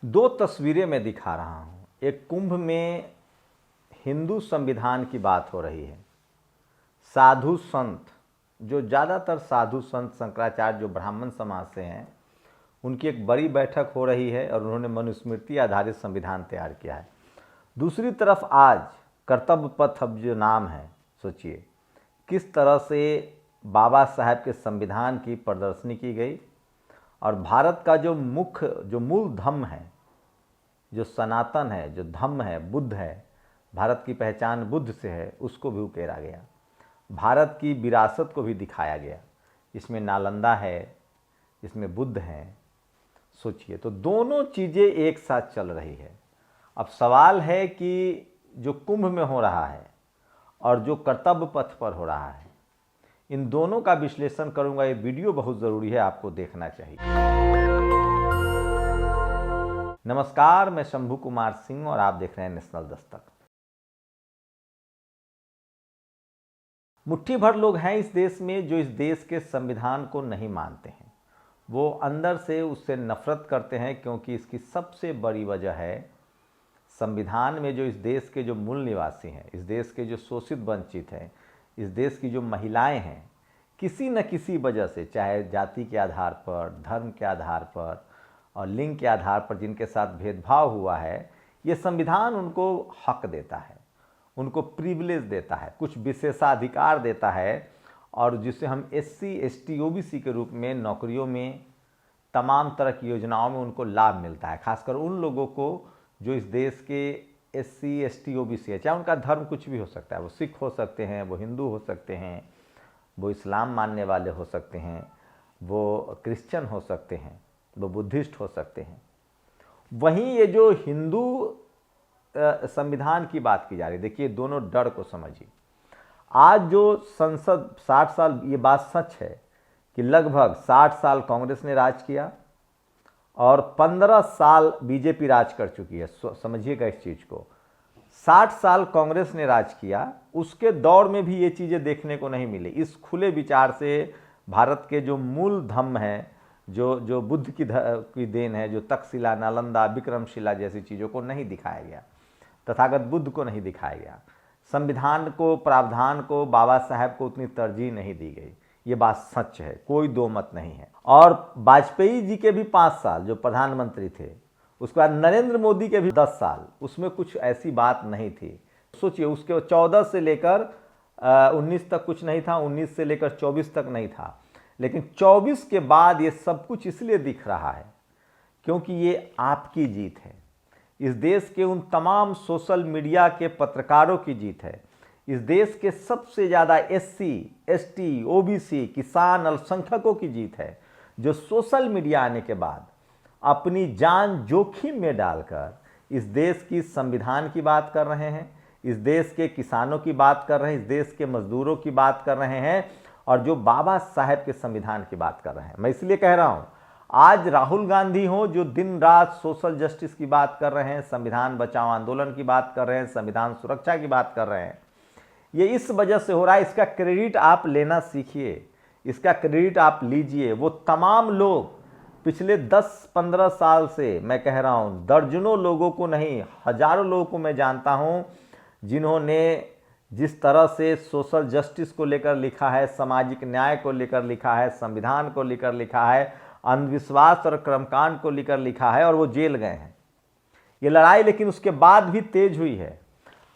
दो तस्वीरें मैं दिखा रहा हूँ। एक कुंभ में हिंदू संविधान की बात हो रही है। साधु संत, जो ज़्यादातर साधु संत शंकराचार्य जो ब्राह्मण समाज से हैं, उनकी एक बड़ी बैठक हो रही है और उन्होंने मनुस्मृति आधारित संविधान तैयार किया है। दूसरी तरफ आज कर्तव्य पथ अब जो नाम है, सोचिए किस तरह से बाबा साहेब के संविधान की प्रदर्शनी की गई और भारत का जो मूल धम्म है, जो सनातन है, जो धम्म है, बुद्ध है, भारत की पहचान बुद्ध से है, उसको भी उकेरा गया। भारत की विरासत को भी दिखाया गया। इसमें नालंदा है, इसमें बुद्ध हैं। सोचिए, तो दोनों चीज़ें एक साथ चल रही है। अब सवाल है कि जो कुंभ में हो रहा है और जो कर्तव्य पथ पर हो रहा है, इन दोनों का विश्लेषण करूंगा। ये वीडियो बहुत ज़रूरी है, आपको देखना चाहिए। नमस्कार, मैं शंभू कुमार सिंह और आप देख रहे हैं नेशनल दस्तक। मुट्ठी भर लोग हैं इस देश में जो इस देश के संविधान को नहीं मानते हैं। वो अंदर से उससे नफरत करते हैं, क्योंकि इसकी सबसे बड़ी वजह है संविधान में जो इस देश के जो मूल निवासी हैं, इस देश के जो शोषित वंचित हैं, इस देश की जो महिलाएं हैं, किसी न किसी वजह से, चाहे जाति के आधार पर, धर्म के आधार पर और लिंग के आधार पर जिनके साथ भेदभाव हुआ है, ये संविधान उनको हक देता है, उनको प्रिविलेज देता है, कुछ विशेषाधिकार देता है, और जिसे हम SC, ST, OBC के रूप में नौकरियों में, तमाम तरह की योजनाओं में उनको लाभ मिलता है। खासकर उन लोगों को जो इस देश के SC, ST, OBC है, चाहे उनका धर्म कुछ भी हो सकता है। वो सिख हो सकते हैं, वो हिंदू हो सकते हैं, वो इस्लाम मानने वाले हो सकते हैं, वो क्रिश्चियन हो सकते हैं, वो बुद्धिस्ट हो सकते हैं। वहीं ये जो हिंदू संविधान की बात की जा रही है, देखिए दोनों डर को समझिए। आज जो संसद 60 साल, ये बात सच है कि लगभग 60 साल कांग्रेस ने राज किया और 15 साल बीजेपी राज कर चुकी है। समझिएगा इस चीज़ को। 60 साल कांग्रेस ने राज किया, उसके दौर में भी ये चीज़ें देखने को नहीं मिली। इस खुले विचार से भारत के जो मूल धम्म हैं, जो बुद्ध की देन है, जो तक्षशिला, नालंदा, विक्रमशिला जैसी चीज़ों को नहीं दिखाया गया, तथागत बुद्ध को नहीं दिखाया गया, संविधान को, प्रावधान को, बाबा साहेब को उतनी तरजीह नहीं दी गई। ये बात सच है, कोई दो मत नहीं है। और वाजपेयी जी के भी 5 साल जो प्रधानमंत्री थे, उसके बाद नरेंद्र मोदी के भी 10 साल, उसमें कुछ ऐसी बात नहीं थी। सोचिए, उसके 14 से लेकर 19 तक कुछ नहीं था, 19 से लेकर 24 तक नहीं था, लेकिन 24 के बाद ये सब कुछ इसलिए दिख रहा है क्योंकि ये आपकी जीत है। इस देश के उन तमाम सोशल मीडिया के पत्रकारों की जीत है। इस देश के सबसे ज़्यादा SC, ST, OBC, किसान, अल्पसंख्यकों की जीत है, जो सोशल मीडिया आने के बाद अपनी जान जोखिम में डालकर इस देश की संविधान की बात कर रहे हैं, इस देश के किसानों की बात कर रहे हैं, इस देश के मजदूरों की बात कर रहे हैं, और जो बाबा साहेब के संविधान की बात कर रहे हैं। मैं इसलिए कह रहा हूं, आज राहुल गांधी हो जो दिन रात सोशल जस्टिस की बात कर रहे हैं, संविधान बचाओ आंदोलन की बात कर रहे हैं, संविधान सुरक्षा की बात कर रहे हैं, ये इस वजह से हो रहा है। इसका क्रेडिट आप लेना सीखिए, इसका क्रेडिट आप लीजिए। वो तमाम लोग पिछले 10-15 साल से, मैं कह रहा हूं, दर्जनों लोगों को नहीं, हजारों लोगों को मैं जानता हूं, जिन्होंने जिस तरह से सोशल जस्टिस को लेकर लिखा है, सामाजिक न्याय को लेकर लिखा है, संविधान को लेकर लिखा है, अंधविश्वास और कर्मकांड को लेकर लिखा है, और वो जेल गए हैं। ये लड़ाई लेकिन उसके बाद भी तेज हुई है।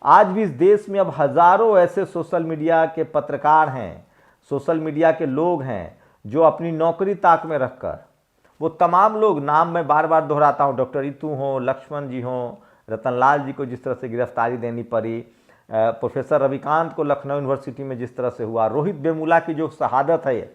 आज भी इस देश में अब हजारों ऐसे सोशल मीडिया के पत्रकार हैं, सोशल मीडिया के लोग हैं, जो अपनी नौकरी ताक में रखकर, वो तमाम लोग, नाम मैं बार बार दोहराता हूँ, डॉक्टर रितु हो, लक्ष्मण जी हो, रतनलाल जी को जिस तरह से गिरफ्तारी देनी पड़ी, प्रोफेसर रविकांत को लखनऊ यूनिवर्सिटी में जिस तरह से हुआ, रोहित वेमुला की जो शहादत है,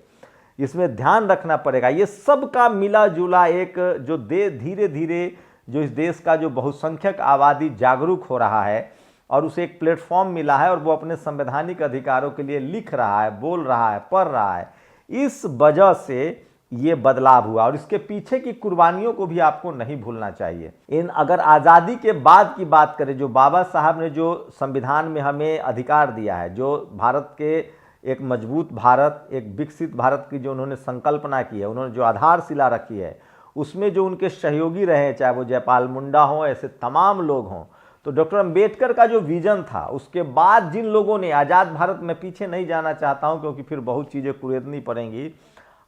इसमें ध्यान रखना पड़ेगा। ये सब का मिला जुला एक जो धीरे धीरे जो इस देश का जो बहुसंख्यक आबादी जागरूक हो रहा है और उसे एक प्लेटफॉर्म मिला है और वो अपने संवैधानिक अधिकारों के लिए लिख रहा है, बोल रहा है, पढ़ रहा है, इस वजह से ये बदलाव हुआ। और इसके पीछे की कुर्बानियों को भी आपको नहीं भूलना चाहिए। अगर आज़ादी के बाद की बात करें, जो बाबा साहब ने जो संविधान में हमें अधिकार दिया है, जो भारत के एक मजबूत भारत, एक विकसित भारत की जो उन्होंने संकल्पना की है, उन्होंने जो आधारशिला रखी है, उसमें जो उनके सहयोगी रहे, चाहे वो जयपाल मुंडा हो, ऐसे तमाम लोग हों, तो डॉक्टर अंबेडकर का जो विजन था, उसके बाद जिन लोगों ने आज़ाद भारत में, पीछे नहीं जाना चाहता हूं क्योंकि फिर बहुत चीज़ें कुरेदनी पड़ेंगी,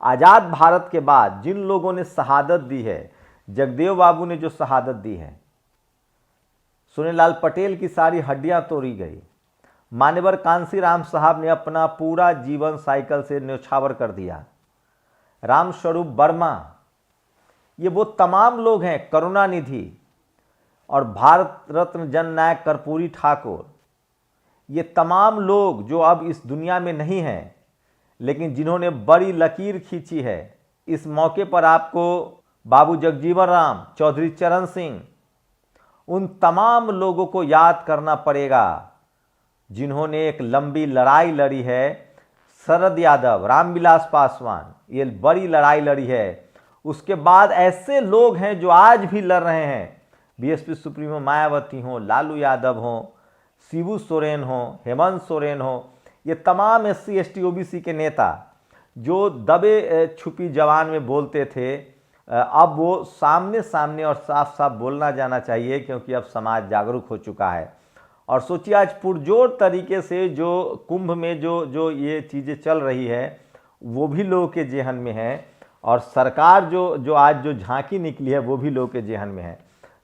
आज़ाद भारत के बाद जिन लोगों ने शहादत दी है, जगदेव बाबू ने जो शहादत दी है, सोनेलाल पटेल की सारी हड्डियां तोड़ी गई, मान्यवर कांसीराम साहब ने अपना पूरा जीवन साइकिल से न्यौछावर कर दिया, राम स्वरूप वर्मा, ये वो तमाम लोग हैं, करुणानिधि और भारत रत्न जननायक कर्पूरी ठाकुर, ये तमाम लोग जो अब इस दुनिया में नहीं हैं, लेकिन जिन्होंने बड़ी लकीर खींची है। इस मौके पर आपको बाबू जगजीवन राम, चौधरी चरण सिंह, उन तमाम लोगों को याद करना पड़ेगा जिन्होंने एक लंबी लड़ाई लड़ी है। शरद यादव, रामविलास पासवान, ये बड़ी लड़ाई लड़ी है। उसके बाद ऐसे लोग हैं जो आज भी लड़ रहे हैं, बीएसपी सुप्रीमो मायावती हो, लालू यादव हो, शिबू सोरेन हो, हेमंत सोरेन हो, ये तमाम SC ST OBC के नेता जो दबे छुपी जवान में बोलते थे, अब वो सामने सामने और साफ साफ बोलना जाना चाहिए, क्योंकि अब समाज जागरूक हो चुका है। और सोचिए आज पुरजोर तरीके से जो कुंभ में जो ये चीज़ें चल रही है, वो भी लोगों के जेहन में है, और सरकार जो आज जो झांकी निकली है, वो भी लोगों के जेहन में है।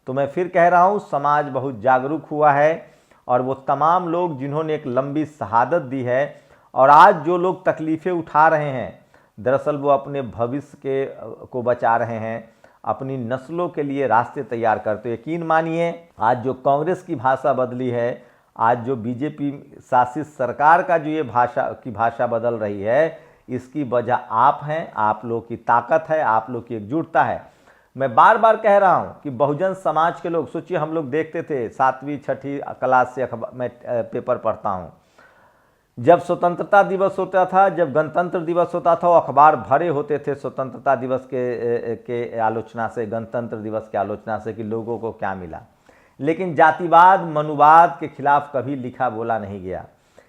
तो मैं फिर कह रहा हूँ, समाज बहुत जागरूक हुआ है, और वो तमाम लोग जिन्होंने एक लंबी शहादत दी है, और आज जो लोग तकलीफ़ें उठा रहे हैं, दरअसल वो अपने भविष्य को बचा रहे हैं, अपनी नस्लों के लिए रास्ते तैयार करते। यकीन मानिए, आज जो कांग्रेस की भाषा बदली है, आज जो बीजेपी शासित सरकार का जो ये भाषा बदल रही है, इसकी वजह आप हैं, आप लोग की ताकत है, आप लोग की एकजुटता है। मैं बार बार कह रहा हूं कि बहुजन समाज के लोग, सोचिए हम लोग देखते थे 7वीं 6ठी क्लास से मैं पेपर पढ़ता हूं, जब स्वतंत्रता दिवस होता था, जब गणतंत्र दिवस होता था, वो अखबार भरे होते थे स्वतंत्रता दिवस के आलोचना से, गणतंत्र दिवस के आलोचना से कि लोगों को क्या मिला। लेकिन जातिवाद, मनुवाद के खिलाफ कभी लिखा बोला नहीं गया।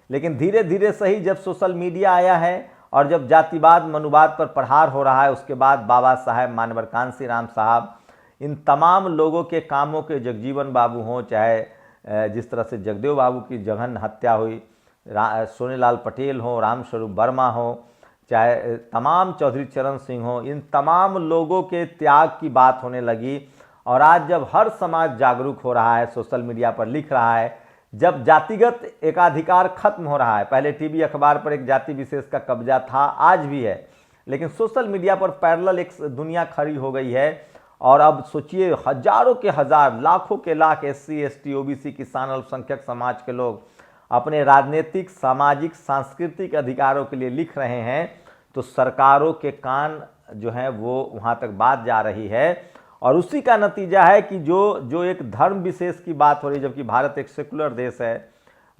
लेकिन धीरे धीरे सही, जब सोशल मीडिया आया है और जब जातिवाद, मनुवाद पर प्रहार हो रहा है, उसके बाद बाबा साहेब, मान्यवर कांसीराम साहब, इन तमाम लोगों के कामों के, जगजीवन बाबू हों, चाहे जिस तरह से जगदेव बाबू की जघन्य हत्या हुई, सोनेलाल पटेल हो, राम स्वरूप वर्मा हो, चाहे तमाम चौधरी चरण सिंह हो, इन तमाम लोगों के त्याग की बात होने लगी। और आज जब हर समाज जागरूक हो रहा है, सोशल मीडिया पर लिख रहा है, जब जातिगत एकाधिकार खत्म हो रहा है, पहले टीवी अखबार पर एक जाति विशेष का कब्जा था, आज भी है, लेकिन सोशल मीडिया पर पैरेलल एक दुनिया खड़ी हो गई है। और अब सोचिए, हजारों के हजार, लाखों के लाख SC ST OBC, किसान, अल्पसंख्यक समाज के लोग अपने राजनीतिक, सामाजिक, सांस्कृतिक अधिकारों के लिए लिख रहे हैं, तो सरकारों के कान जो हैं वो वहाँ तक बात जा रही है। और उसी का नतीजा है कि जो एक धर्म विशेष की बात हो रही है, जबकि भारत एक सेकुलर देश है,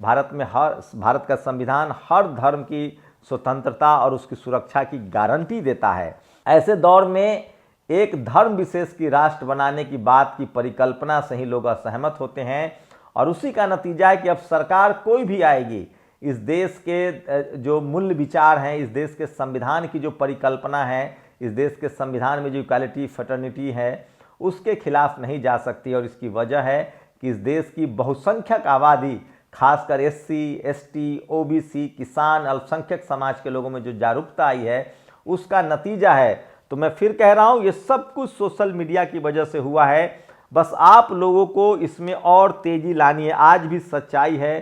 भारत का संविधान हर धर्म की स्वतंत्रता और उसकी सुरक्षा की गारंटी देता है। ऐसे दौर में एक धर्म विशेष की राष्ट्र बनाने की बात की परिकल्पना से ही लोग असहमत होते हैं। और उसी का नतीजा है कि अब सरकार कोई भी आएगी, इस देश के जो मूल्य विचार हैं, इस देश के संविधान की जो परिकल्पना है, इस देश के संविधान में जो इक्वालिटी, फ्रेटर्निटी है, उसके खिलाफ नहीं जा सकती। और इसकी वजह है कि इस देश की बहुसंख्यक आबादी, खासकर SC ST OBC, किसान, अल्पसंख्यक समाज के लोगों में जो जागरूकता आई है, उसका नतीजा है। तो मैं फिर कह रहा हूं, ये सब कुछ सोशल मीडिया की वजह से हुआ है। बस आप लोगों को इसमें और तेजी लानी है। आज भी सच्चाई है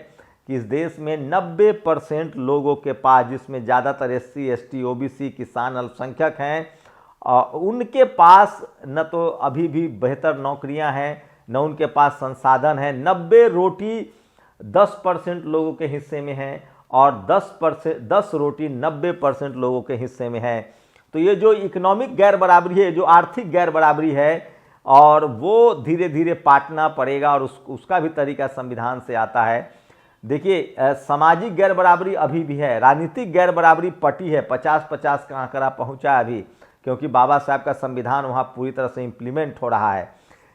कि इस देश में 90% लोगों के पास, जिसमें ज़्यादातर SC ST OBC, किसान, अल्पसंख्यक हैं, उनके पास न तो अभी भी बेहतर नौकरियां हैं, न उनके पास संसाधन है। 90 रोटी 10% लोगों के हिस्से में है, और 10 रोटी 90% लोगों के हिस्से में है। तो ये जो इकोनॉमिक गैर बराबरी है, जो आर्थिक गैर बराबरी है, और वो धीरे धीरे पाटना पड़ेगा। और उसका भी तरीका संविधान से आता है। देखिए, सामाजिक गैर बराबरी अभी भी है, राजनीतिक गैर बराबरी पटी है, 50-50 का आंकड़ा पहुंचा अभी, क्योंकि बाबा साहब का संविधान वहाँ पूरी तरह से इम्प्लीमेंट हो रहा है।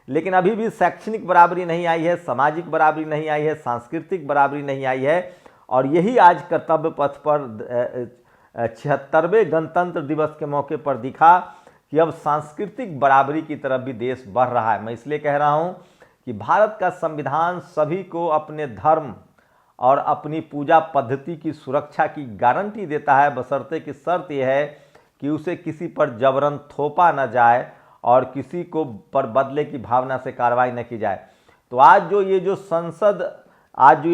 लेकिन अभी भी शैक्षणिक बराबरी नहीं आई है, सामाजिक बराबरी नहीं आई है, सांस्कृतिक बराबरी नहीं आई है। और यही आज कर्तव्य पथ पर 76वें गणतंत्र दिवस के मौके पर दिखा कि अब सांस्कृतिक बराबरी की तरफ भी देश बढ़ रहा है। मैं इसलिए कह रहा हूं कि भारत का संविधान सभी को अपने धर्म और अपनी पूजा पद्धति की सुरक्षा की गारंटी देता है, बशर्ते कि शर्त यह है कि उसे किसी पर जबरन थोपा न जाए और किसी को पर बदले की भावना से कार्रवाई न की जाए। तो आज जो ये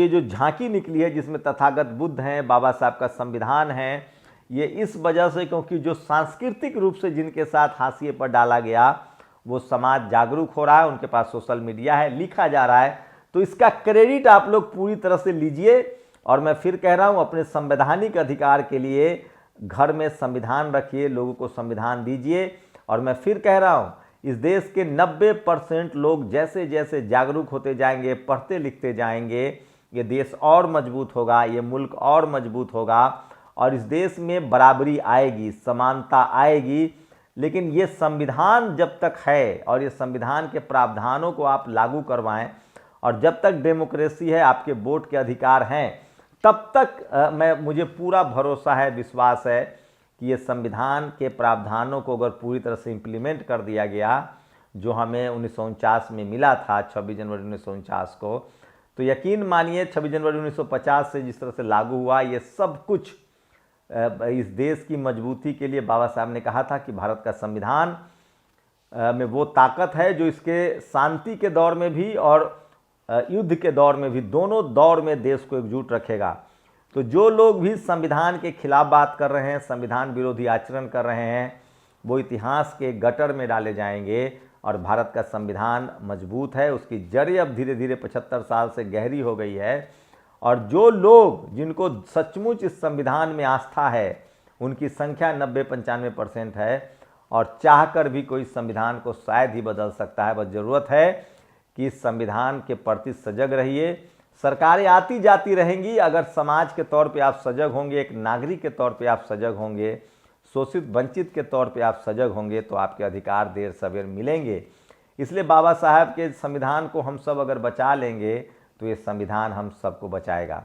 जो झांकी निकली है जिसमें तथागत बुद्ध हैं, बाबा साहब का संविधान है, ये इस वजह से क्योंकि जो सांस्कृतिक रूप से जिनके साथ हाशिए पर डाला गया वो समाज जागरूक हो रहा है, उनके पास सोशल मीडिया है, लिखा जा रहा है। तो इसका क्रेडिट आप लोग पूरी तरह से लीजिए। और मैं फिर कह रहा हूं, अपने संवैधानिक अधिकार के लिए घर में संविधान रखिए, लोगों को संविधान दीजिए। और मैं फिर कह रहा हूं, इस देश के 90% लोग जैसे जैसे जागरूक होते जाएंगे, पढ़ते लिखते जाएंगे, ये देश और मजबूत होगा, ये मुल्क और मजबूत होगा और इस देश में बराबरी आएगी, समानता आएगी। लेकिन ये संविधान जब तक है और ये संविधान के प्रावधानों को आप लागू करवाएं और जब तक डेमोक्रेसी है, आपके वोट के अधिकार हैं, तब तक मुझे पूरा भरोसा है, विश्वास है कि ये संविधान के प्रावधानों को अगर पूरी तरह से इम्प्लीमेंट कर दिया गया, जो हमें 1949 में मिला था 26 जनवरी 1949 को, तो यकीन मानिए 26 जनवरी 1950 से जिस तरह से लागू हुआ, ये सब कुछ इस देश की मजबूती के लिए बाबा साहब ने कहा था कि भारत का संविधान में वो ताकत है जो इसके शांति के दौर में भी और युद्ध के दौर में भी, दोनों दौर में देश को एकजुट रखेगा। तो जो लोग भी संविधान के खिलाफ बात कर रहे हैं, संविधान विरोधी आचरण कर रहे हैं, वो इतिहास के गटर में डाले जाएंगे। और भारत का संविधान मजबूत है, उसकी जड़ें अब धीरे धीरे 75 साल से गहरी हो गई है। और जो लोग जिनको सचमुच इस संविधान में आस्था है, उनकी संख्या 90-95% है और चाहकर भी कोई संविधान को शायद ही बदल सकता है। बस ज़रूरत है कि इस संविधान के प्रति सजग रहिए। सरकारें आती जाती रहेंगी, अगर समाज के तौर पे आप सजग होंगे, एक नागरिक के तौर पे आप सजग होंगे, शोषित वंचित के तौर पे आप सजग होंगे, तो आपके अधिकार देर सवेर मिलेंगे। इसलिए बाबा साहब के संविधान को हम सब अगर बचा लेंगे तो ये संविधान हम सबको बचाएगा।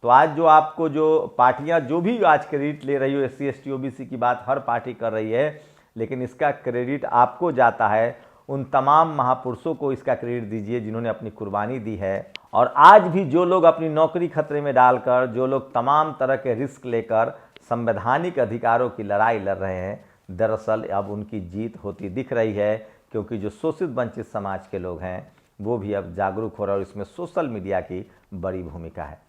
तो आज जो आपको जो पार्टियां जो भी आज क्रेडिट ले रही हो, SC ST OBC की बात हर पार्टी कर रही है, लेकिन इसका क्रेडिट आपको जाता है। उन तमाम महापुरुषों को इसका क्रेडिट दीजिए जिन्होंने अपनी कुर्बानी दी है। और आज भी जो लोग अपनी नौकरी खतरे में डालकर, जो लोग तमाम तरह के रिस्क लेकर संवैधानिक अधिकारों की लड़ाई लड़ रहे हैं, दरअसल अब उनकी जीत होती दिख रही है, क्योंकि जो शोषित वंचित समाज के लोग हैं वो भी अब जागरूक हो रहे हैं और इसमें सोशल मीडिया की बड़ी भूमिका है।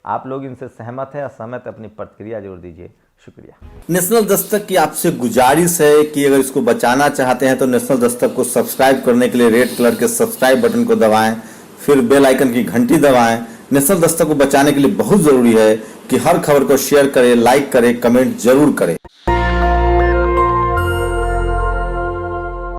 आप लोग इनसे सहमत है, असहमत, अपनी प्रतिक्रिया जरूर दीजिए। शुक्रिया। नेशनल दस्तक की आपसे गुजारिश है कि अगर इसको बचाना चाहते हैं तो नेशनल दस्तक को सब्सक्राइब करने के लिए रेड कलर के सब्सक्राइब बटन को दबाएं, फिर बेल आइकन की घंटी दबाएं। नेशनल दस्तक को बचाने के लिए बहुत जरूरी है कि हर खबर को शेयर करें, लाइक करें, कमेंट जरूर करें।